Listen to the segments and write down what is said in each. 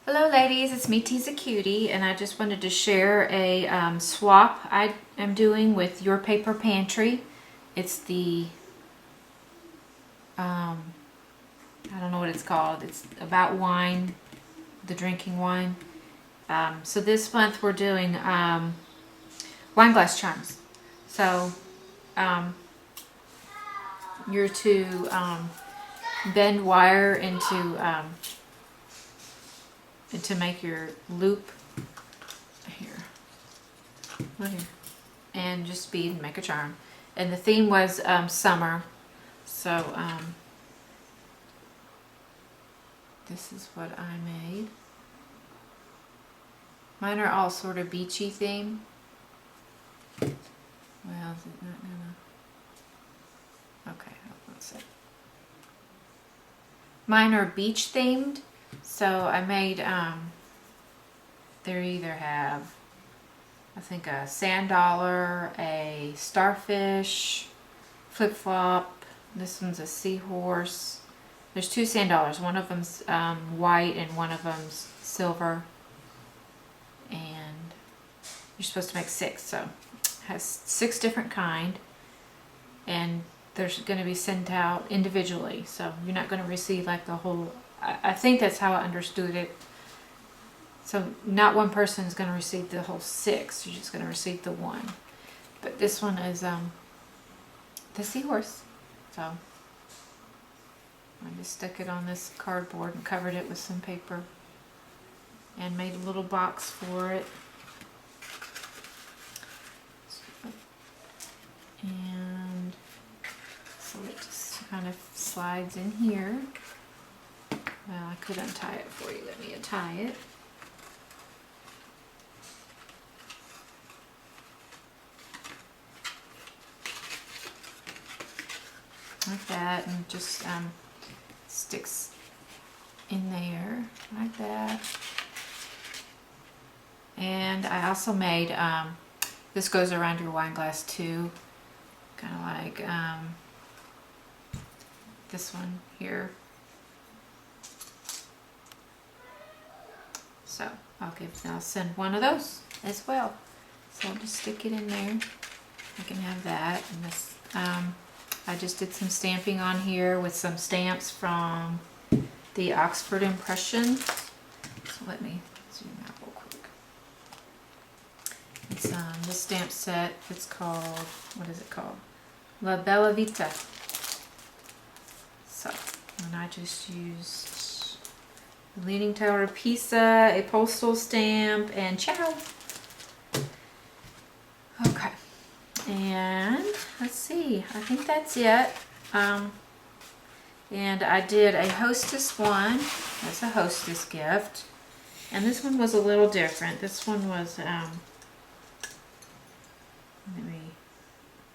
Hello ladies, it's me T's a Cutie, and I just wanted to share a swap I am doing with Your Paper Pantry. It's the, I don't know what it's called. It's about wine, the drinking wine. So this month we're doing wine glass charms. So you're to bend wire into to make your loop here, right here, and just bead and make a charm. And the theme was summer, so this is what I made. Mine are all sort of beachy theme. Well, is it not gonna? Okay, let's see. Mine are beach themed. So I made, they either have, I think, a sand dollar, a starfish, flip-flop. This one's a seahorse. There's two sand dollars. One of them's white and one of them's silver. And you're supposed to make 6, so it has 6 different kind. And they're going to be sent out individually. So you're not going to receive like the whole... I think that's how I understood it. So not one person is going to receive the whole 6. You're just going to receive the 1. But this one is the seahorse. So I just stuck it on this cardboard and covered it with some paper and made a little box for it. And so it just kind of slides in here. Well, I could untie it for you. Let me untie it. Like that, and just sticks in there like that. And I also made, this goes around your wine glass too. Kind of like this one here. So I'll send one of those as well. So I'll just stick it in there. I can have that. And this, I just did some stamping on here with some stamps from the Oxford Impression. So let me zoom out real quick. It's this stamp set. It's called, what is it called? La Bella Vita. So, and I just used the Leaning Tower of Pisa, a postal stamp, and ciao. Okay, and let's see, I think that's it. And I did a Hostess one. That's a Hostess gift. And this one was a little different. This one was, let me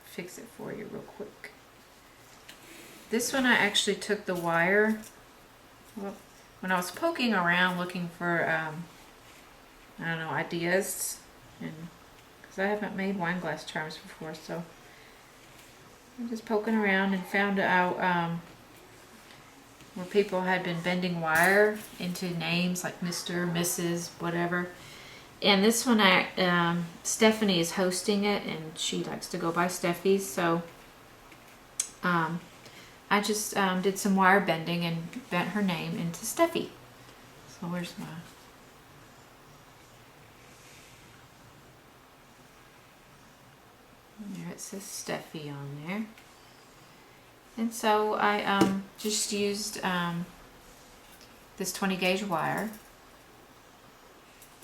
fix it for you real quick. This one I actually took the wire, well, when I was poking around looking for, I don't know, ideas, and because I haven't made wine glass charms before, so I'm just poking around and found out where people had been bending wire into names like Mr., Mrs., whatever. And this one, Stephanie is hosting it, and she likes to go by Stephie, so I just did some wire bending and bent her name into Stephie. So where's my... There it says Stephie on there. And so I just used this 20 gauge wire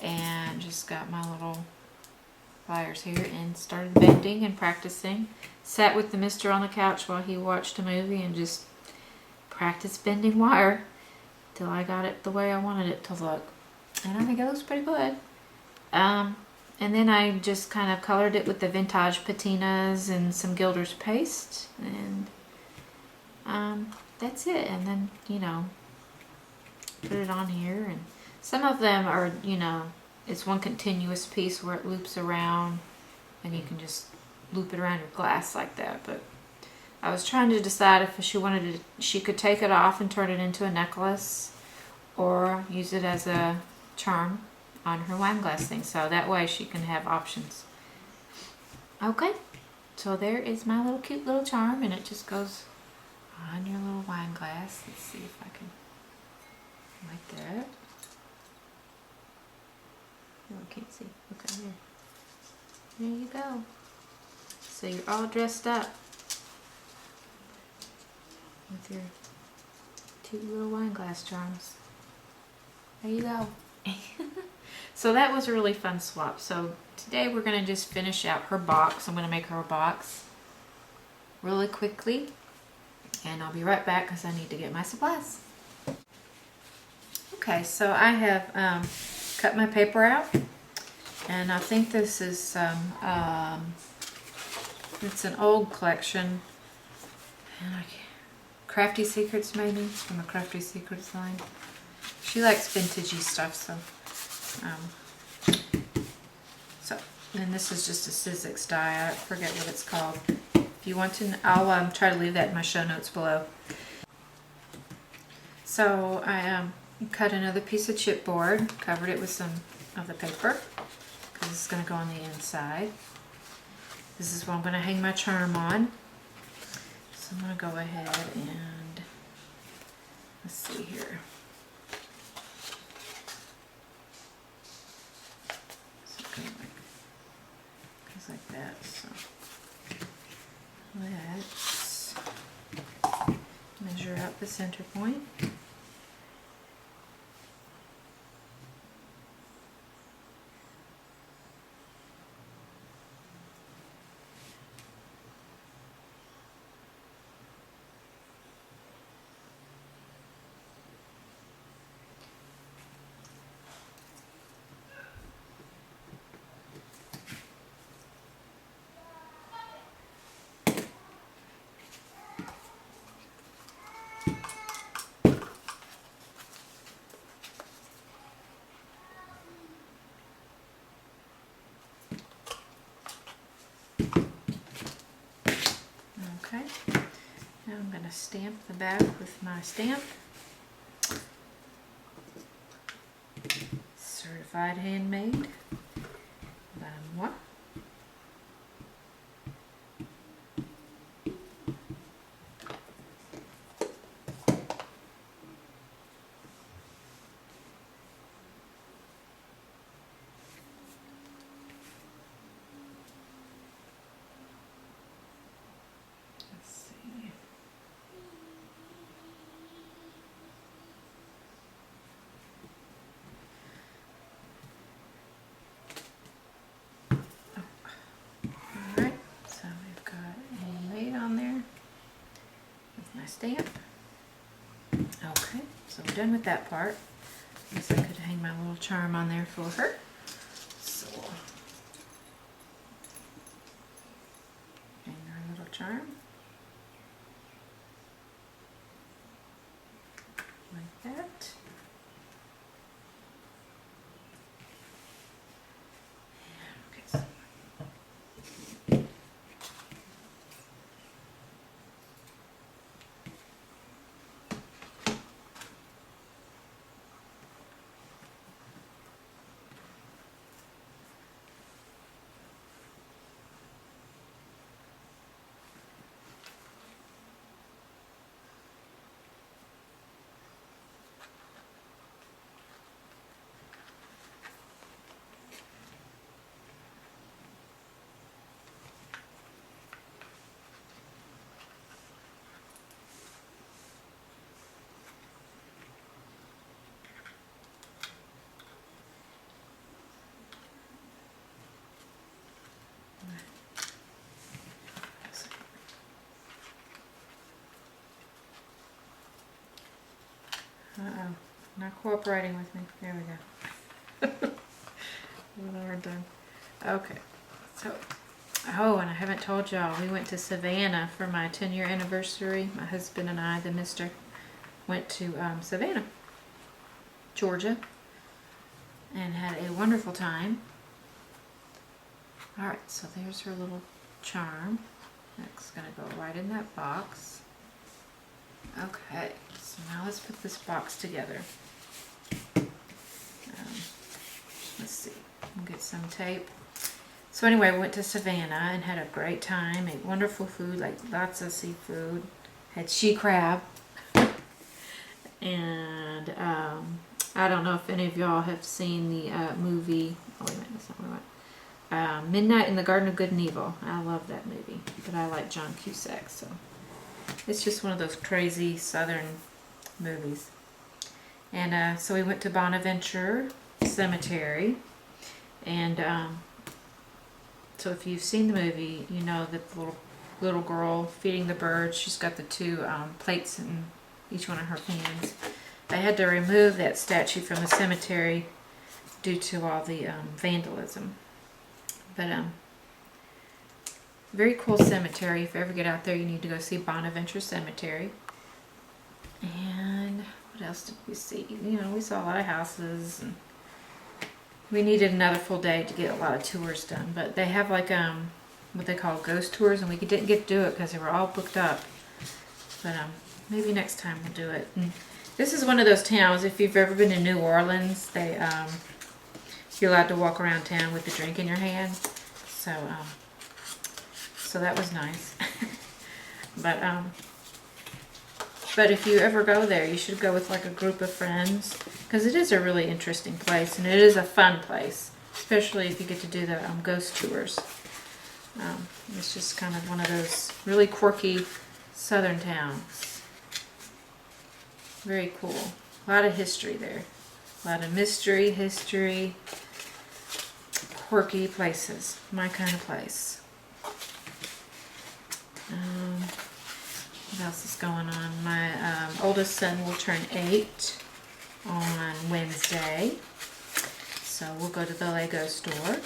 and just got my little pliers here and started bending and practicing. Sat with the mister on the couch while he watched a movie and just practiced bending wire till I got it the way I wanted it to look. And I think it looks pretty good. And then I just kind of colored it with the vintage patinas and some Gilder's paste, and that's it. And then, you know, put it on here. And some of them are, you know, it's one continuous piece where it loops around and you can just loop it around your glass like that. But I was trying to decide if she wanted to, she could take it off and turn it into a necklace or use it as a charm on her wine glass thing. So that way she can have options. Okay, so there is my little cute little charm, and it just goes on your little wine glass. Let's see if I can, like that. No, I can't see. Okay, here. There you go. So you're all dressed up with your cute little wine glass charms. There you go. So that was a really fun swap. So today we're going to just finish out her box. I'm going to make her a box really quickly. And I'll be right back because I need to get my supplies. Okay, so I have cut my paper out. And I think this is it's an old collection. And Crafty Secrets maybe, from the Crafty Secrets line. She likes vintagey stuff, so and this is just a Sizzix die. I forget what it's called. If you want to, I'll try to leave that in my show notes below. So I cut another piece of chipboard, covered it with some of the paper because it's going to go on the inside. This is what I'm going to hang my charm on. So I'm going to go ahead and let's see here. Like that. So let's measure out the center point. Okay, now I'm going to stamp the back with my stamp. Certified handmade by moi. Stamp. Okay, so we're done with that part. I guess I could hang my little charm on there for her. So hang our little charm like that. Okay, so uh-oh, not cooperating with me. There we go. What a hard time. Okay, so, oh, and I haven't told y'all, we went to Savannah for my 10-year anniversary. My husband and I, the mister, went to Savannah. Georgia, and had a wonderful time. Alright, so there's her little charm. That's going to go right in that box. Okay, so now let's put this box together. Let's see, we'll get some tape. So anyway, I went to Savannah and had a great time, ate wonderful food, like lots of seafood. Had she crab. And I don't know if any of y'all have seen the movie, oh wait a minute, that's not what I want. Midnight in the Garden of Good and Evil. I love that movie, but I like John Cusack, so it's just one of those crazy southern movies. And so we went to Bonaventure Cemetery, and so if you've seen the movie, you know that the little girl feeding the birds, she's got the two plates in each one of her hands. They had to remove that statue from the cemetery due to all the vandalism. But very cool cemetery. If you ever get out there, you need to go see Bonaventure Cemetery. And what else did we see? You know, we saw a lot of houses, and we needed another full day to get a lot of tours done. But they have like what they call ghost tours, and we didn't get to do it because they were all booked up. But maybe next time we'll do it. And this is one of those towns, if you've ever been to New Orleans, they you're allowed to walk around town with a drink in your hand. So so that was nice. But if you ever go there, you should go with like a group of friends, because it is a really interesting place, and it is a fun place, especially if you get to do the ghost tours. It's just kind of one of those really quirky southern towns. Very cool. A lot of history there. A lot of mystery, history, quirky places. My kind of place. What else is going on? My oldest son will turn 8 on Wednesday. So we'll go to the Lego store.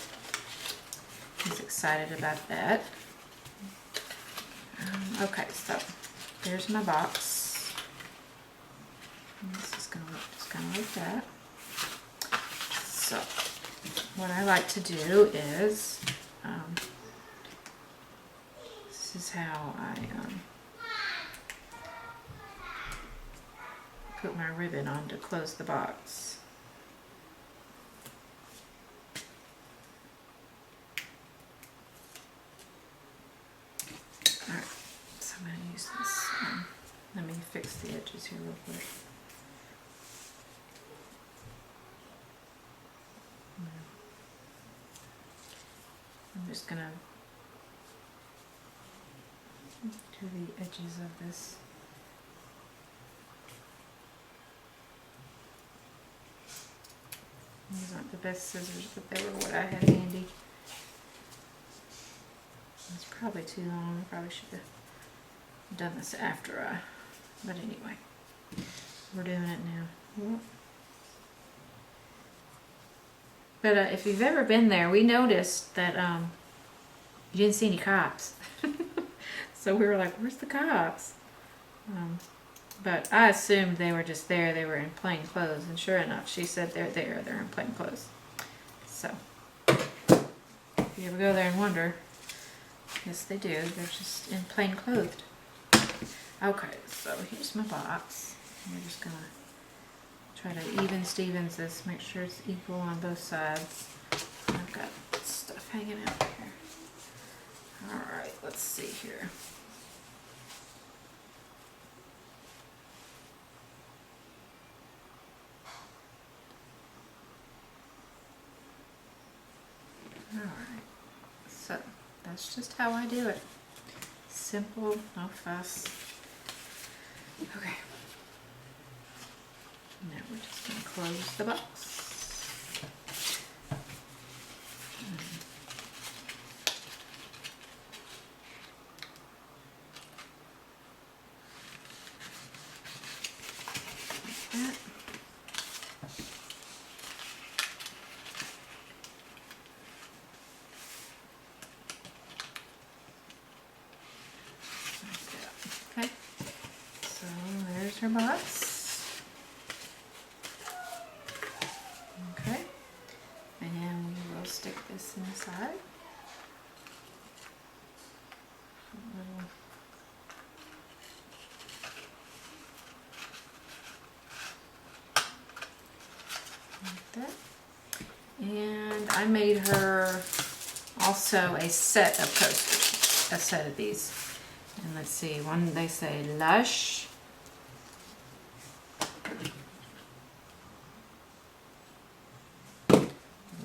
He's excited about that. Okay, so there's my box. And this is going to look just kind of like that. So what I like to do is, this is how I put my ribbon on to close the box. Alright, so I'm going to use this. Let me fix the edges here real quick. I'm just going to do the edges of this. These aren't the best scissors, but they were what I had handy. It's probably too long. I probably should have done this after but anyway, we're doing it now. But if you've ever been there, we noticed that you didn't see any cops. So we were like, where's the cops? But I assumed they were just there. They were in plain clothes. And sure enough, she said they're there. They're in plain clothes. So if you ever go there and wonder, yes, they do. They're just in plain clothed. Okay, so here's my box. We're just going to try to even Stevens this. Make sure it's equal on both sides. I've got stuff hanging out here. Alright, let's see here. Alright, so that's just how I do it. Simple, no fuss. Okay. Now we're just going to close the box. Like that. Okay, so there's her box. this inside. Like that. And I made her also a set of coasters, a set of these. And let's see, one they say Lush.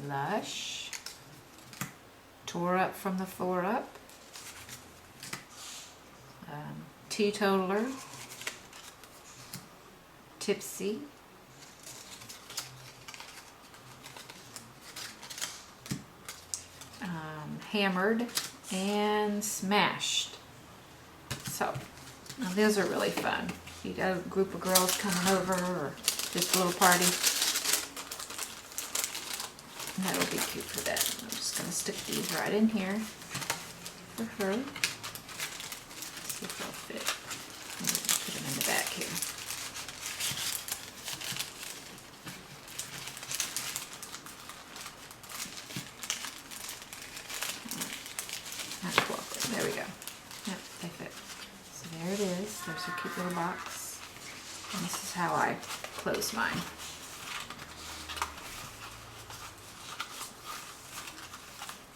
Lush. Tore Up from the 4 Up. Teetotaler. Tipsy. Hammered and Smashed. So, now those are really fun. If you got a group of girls coming over or just a little party, that'll be cute for that. I'm just going to stick these right in here for her. See if they'll fit. I'm going to put them in the back here. There we go. Yep, they fit. So there it is. There's a cute little box. And this is how I close mine.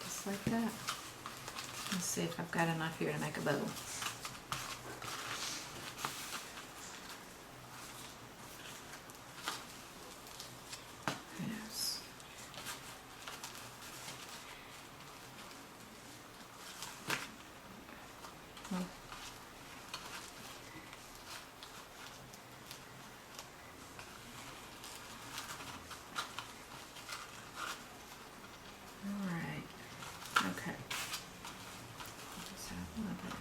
Just like that. Let's see if I've got enough here to make a bow. Yes. Well, okay. Just have a little bit.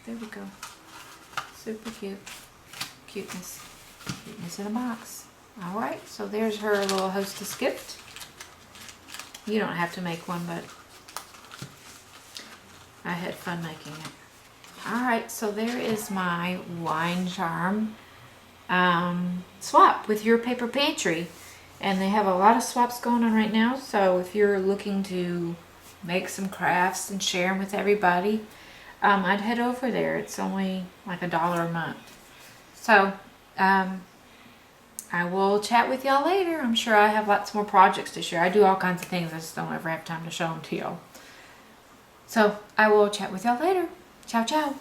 There we go. Super cute. Cuteness. Cuteness in a box. Alright, so there's her little hostess gift. You don't have to make one, but I had fun making it. Alright, so there is my wine charm swap with your paper pantry. And they have a lot of swaps going on right now, so if you're looking to make some crafts and share them with everybody, I'd head over there. It's only like $1 a month. So I will chat with y'all later. I'm sure I have lots more projects to share. I do all kinds of things. I just don't ever have time to show them to y'all. So I will chat with y'all later. Ciao, ciao.